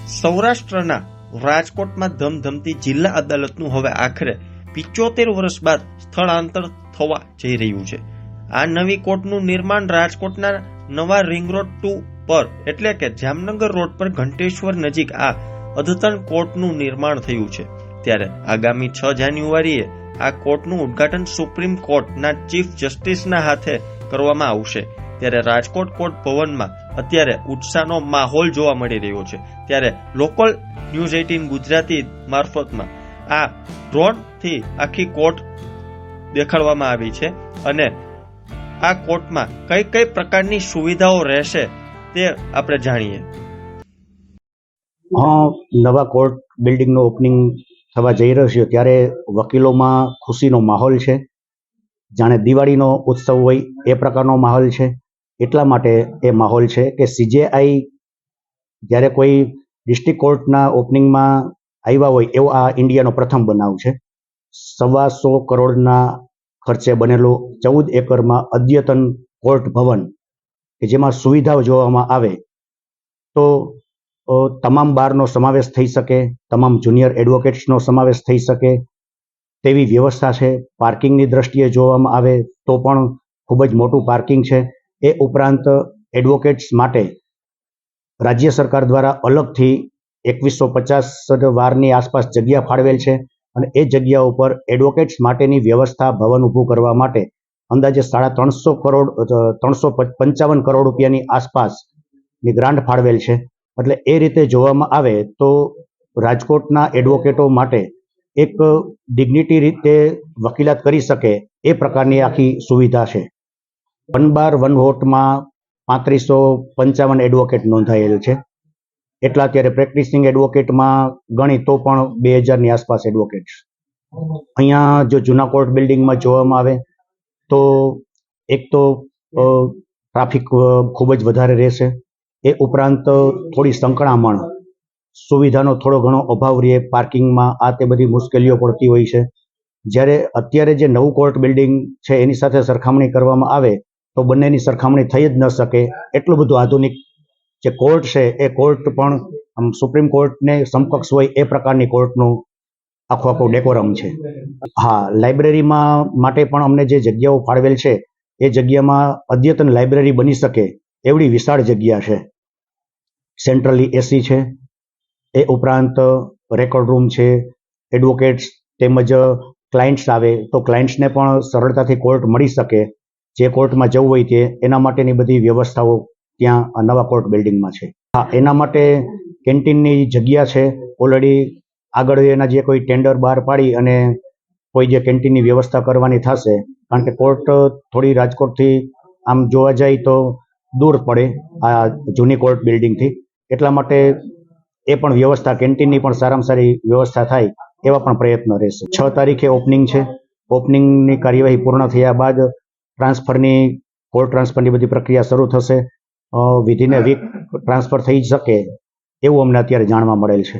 સૌરાષ્ટ્રના રાજકોટમાં ધમધમતી જિલ્લા અદાલતનું હવે આખરે 75 વર્ષ બાદ સ્થળાંતર થવા જઈ રહ્યું છે। આ નવી કોર્ટનું નિર્માણ રાજકોટના નવા રિંગ રોડ 2 પર એટલે કે જામનગર રોડ પર ઘંટેશ્વર નજીક આ અદ્યતન કોર્ટનું નિર્માણ થયું છે। ત્યારે આગામી 6 જાન્યુઆરીએ આ કોર્ટનું ઉદ્ઘાટન સુપ્રીમ કોર્ટના ચીફ જસ્ટિસના હાથે કરવામાં આવશે। ત્યારે રાજકોટ કોર્ટ ભવનમાં અત્યારે ઉત્સાહનો માહોલ જોવા મળી રહ્યો છે। ત્યારે લોકલ ન્યૂઝ 18 ગુજરાતી મારફતમાં આ ડ્રોનથી આખી કોર્ટ દેખાડવામાં આવી છે અને આ કોર્ટમાં કઈ કઈ પ્રકારની સુવિધાઓ રહેશે તે આપણે જાણીએ। નવા કોર્ટ બિલ્ડિંગનું ઓપનિંગ થવા જઈ રહ્યું છે ત્યારે વકીલોમાં ખુશીનો માહોલ છે, જાણે દિવાળીનો ઉત્સવ હોય એ પ્રકારનો માહોલ છે। એટલા માટે એ માહોલ છે કે સીજેઆઈ જ્યારે કોઈ ડિસ્ટ્રિક્ટ કોર્ટના ઓપનિંગમાં આવ્યા હોય એવો આ ઇન્ડિયાનો પ્રથમ બનાવ છે। 125 કરોડના ખર્ચે બનેલું 14 એકરમાં અદ્યતન કોર્ટ ભવન કે જેમાં સુવિધાઓ જોવામાં આવે તો તમામ બારનો સમાવેશ થઈ શકે, તમામ જુનિયર એડવોકેટ્સનો સમાવેશ થઈ શકે તેવી વ્યવસ્થા છે। પાર્કિંગની દ્રષ્ટિએ જોવામાં આવે તો પણ ખૂબ જ મોટું પાર્કિંગ છે। એ ઉપરાંત એડવોકેટ્સ માટે રાજ્ય સરકાર દ્વારા અલગથી 2150 વારની આસપાસ જગ્યા ફાળવેલ છે અને એ જગ્યા ઉપર એડવોકેટ્સ માટેની વ્યવસ્થા ભવન ઊભું કરવા માટે અંદાજે 355 કરોડ રૂપિયાની આસપાસની ગ્રાન્ટ ફાળવેલ છે। એટલે એ રીતે જોવામાં આવે તો રાજકોટના એડવોકેટો માટે એક ડિગ્નિટી રીતે વકીલાત કરી શકે એ પ્રકારની આખી સુવિધા છે। વન બાર વન વોટમાં 3555 એડવોકેટ નોંધાયેલ છે। એટલા અત્યારે પ્રેક્ટિસિંગ એડવોકેટમાં ગણી તો પણ 2000ની આસપાસ એડવોકેટ્સ। અહીંયા જો જૂના કોર્ટ બિલ્ડિંગમાં જોવામાં આવે તો એક તો ટ્રાફિક ખૂબ જ વધારે રહેશે, એ ઉપરાંત થોડી સંકળામણ, સુવિધાનો થોડો ઘણો અભાવ રહે, પાર્કિંગમાં આ તે બધી મુશ્કેલીઓ પડતી હોય છે। જ્યારે અત્યારે જે નવું કોર્ટ બિલ્ડિંગ છે એની સાથે સરખામણી કરવામાં આવે તો બંનેની સરખામણી થઈ જ ન શકે, એટલું બધું આધુનિક જે કોર્ટ છે એ કોર્ટ પણ સુપ્રીમ કોર્ટને સમકક્ષ હોય એ પ્રકારની કોર્ટનું આખું ડેકોરમ છે। હા, લાઇબ્રેરીમાં માટે પણ અમને જે જગ્યાઓ ફાળવેલ છે એ જગ્યામાં અદ્યતન લાઇબ્રેરી બની શકે એવડી વિશાળ જગ્યા છે। સેન્ટ્રલી એસી છે, એ ઉપરાંત રેકોર્ડ રૂમ છે, એડવોકેટ્સ તેમજ ક્લાયન્ટ્સ આવે તો ક્લાયન્ટ્સને પણ સરળતાથી કોર્ટ મળી શકે, જે કોર્ટમાં જવું હોય તે એના માટેની બધી વ્યવસ્થાઓ ત્યાં નવા કોર્ટ બિલ્ડિંગમાં છે। હા, એના માટે કેન્ટીનની જગ્યા છે ઓલરેડી, આગળ એના જે કોઈ ટેન્ડર બહાર પાડી અને કોઈ જે કેન્ટીનની વ્યવસ્થા કરવાની થશે, કારણ કે કોર્ટ થોડી રાજકોટથી આમ જોવા જાય તો દૂર પડે આ જૂની કોર્ટ બિલ્ડિંગથી, એટલા માટે એ પણ વ્યવસ્થા કેન્ટીનની પણ સારામાં સારી વ્યવસ્થા થાય એવા પણ પ્રયત્ન રહેશે। 6 તારીખે ઓપનિંગ છે। ઓપનિંગની કાર્યવાહી પૂર્ણ થયા બાદ કોર્ટ ટ્રાન્સફરની બધી પ્રક્રિયા શરૂ થશે। વિધિન અ વીક ટ્રાન્સફર થઈ શકે એવું અમને અત્યારે જાણવા મળેલ છે।